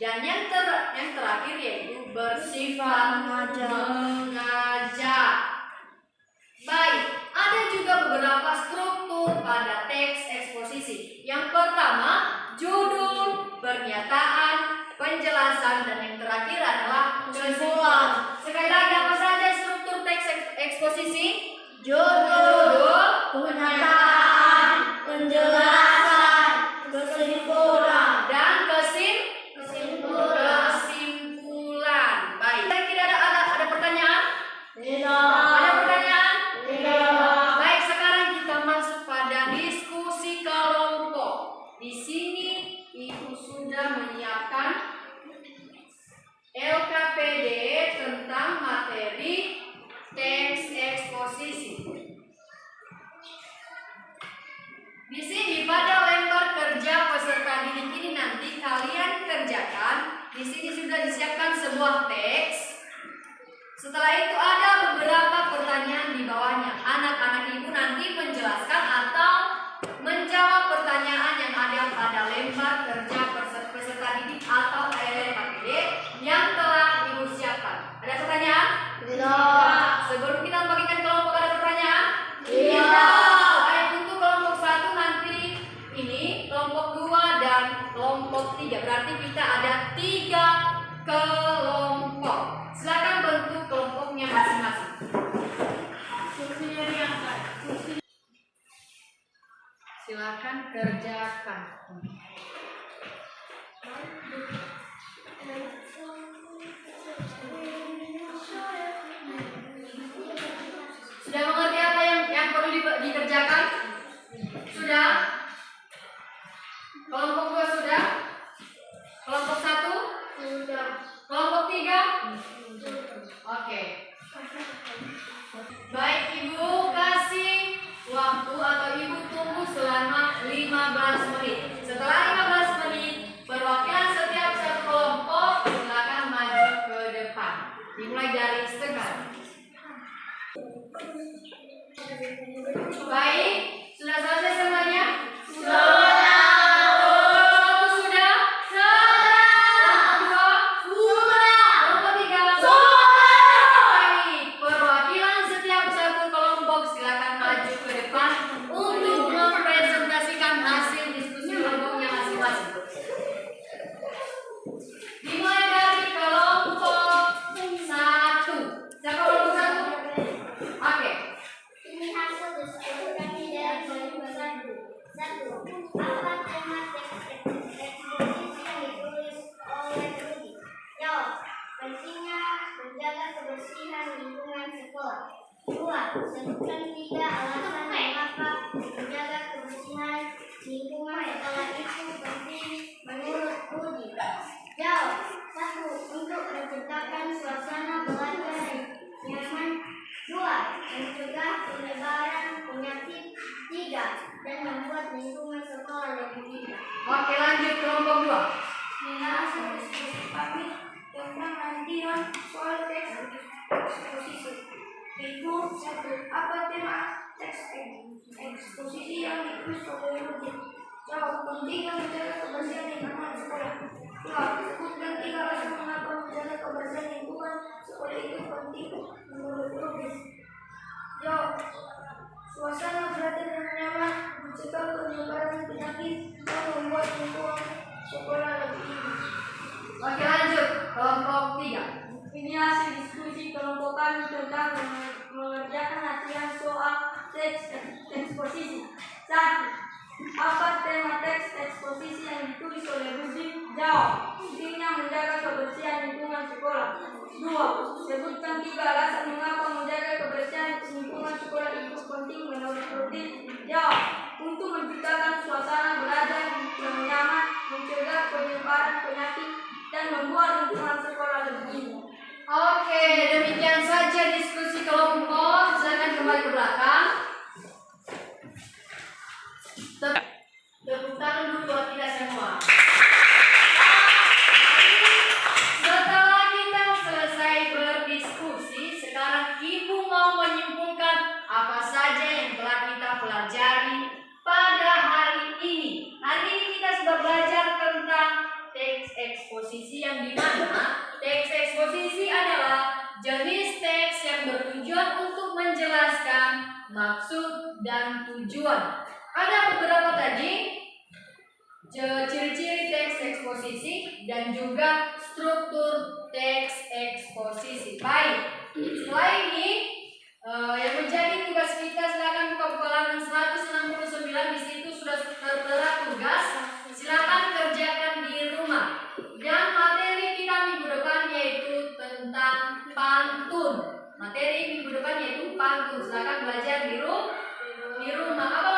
Dan yang terakhir yaitu bersifat mengajak. Baik, ada juga beberapa struktur pada teks eksposisi. Yang pertama, judul, pernyataan, penjelasan, dan yang terakhir adalah kesimpulan. Sekali lagi, apa saja struktur teks eksposisi? Judul, pernyataan, penjelasan, kesimpulan, dan kesimpulan. Baik. Kira-kira ada pertanyaan? Tidak. Ada pertanyaan? Tidak. Baik, sekarang kita masuk pada diskusi kelompok. Di sini Ibu sudah menyiapkan LKPD tentang materi teks eksposisi. Di sini pada lembar kerja peserta didik ini nanti kalian kerjakan. Di sini sudah disiapkan sebuah teks. Setelah itu ada beberapa pertanyaan di bawahnya. Anak-anak ibu nanti menjelaskan atau menjawab pertanyaan yang ada pada lembar kerja peserta didik atau LKPD yang telah ibu siapkan. Ada pertanyaan? Tidak. Sebelum kita membagikan kelompok, ada pertanyaan? Tidak. Baik, untuk kelompok 1 nanti ini, kelompok 2 dan kelompok 3. Berarti kita ada 3 kelompok. Silakan bentuk kelompoknya masing-masing. Silakan kerjakan. Sudah mengerti apa yang perlu dikerjakan? Sudah? Kelompok 2 sudah? Kelompok 1? Sudah. Kelompok 3? Oke. Baik, Ibu kasih waktu atau Ibu tunggu selama 15 menit. Setelah 15 menit, perwakilan setiap satu kelompok silakan maju ke depan. Dimulai dari sekarang. Baik, sudah selesai semuanya? Sudah. Sebutkan 3 alasan mengapa menjaga kebersihan lingkungan sekolah itu penting menurut Rudi. Jawab. 1. Untuk menciptakan suasana belajar nyaman. 2. Mencegah penyebaran penyakit. 3. Dan membuat lingkungan sekolah lebih indah. Oke, lanjut kelompok 2. Penjelasan diskusi kami tentang lantiran soal teks eksposisi. Ibu, 1. Apa tema teks eksposisi yang ditulis oleh Rudi? Jawab. Pentingnya menjaga kebersihan lingkungan sekolah. 2. Sebutkan 3 alasan mengapa menjaga kebersihan lingkungan sekolah itu penting menurut Rudi. Jawab. Suasana belajar yang nyaman, mencegah penyebaran penyakit, dan membuat lingkungan sekolah lebih indah. Oke, lanjut kelompok 3. Ini hasil diskusi kelompok kami tentang mengerjakan latihan soal teks eksposisi. 1. Apa tema teks eksposisi yang ditulis oleh Rudi? Jawab. Pentingnya menjaga kebersihan lingkungan sekolah. 2. Sebutkan 3 alasan mengapa menjaga kebersihan lingkungan sekolah itu penting menurut Rudi. Jawab. Untuk menciptakan suasana belajar yang nyaman, mencegah penyebaran penyakit, dan membuat lingkungan sekolah lebih indah. Oke, demikian saja diskusi kelompok. Silakan kembali ke belakang. Tepuk tangan dulu buat kita semua. Setelah kita selesai berdiskusi, sekarang Ibu mau menyimpulkan apa saja yang telah kita pelajari pada hari ini. Hari ini kita sudah belajar tentang teks eksposisi. eksposisi yang dimana teks eksposisi adalah jenis teks yang bertujuan untuk menjelaskan maksud dan tujuan. Ada beberapa tadi ciri-ciri teks eksposisi dan juga struktur teks eksposisi. Baik, setelah ini yang menjadi tugas kita, silakan buka buku halaman 169. Di situ sudah tertera tugas. Silakan kerjakan di rumah. Dan materi kita minggu depan yaitu tentang pantun. Materi minggu depan yaitu pantun. Silakan belajar di rumah. Apa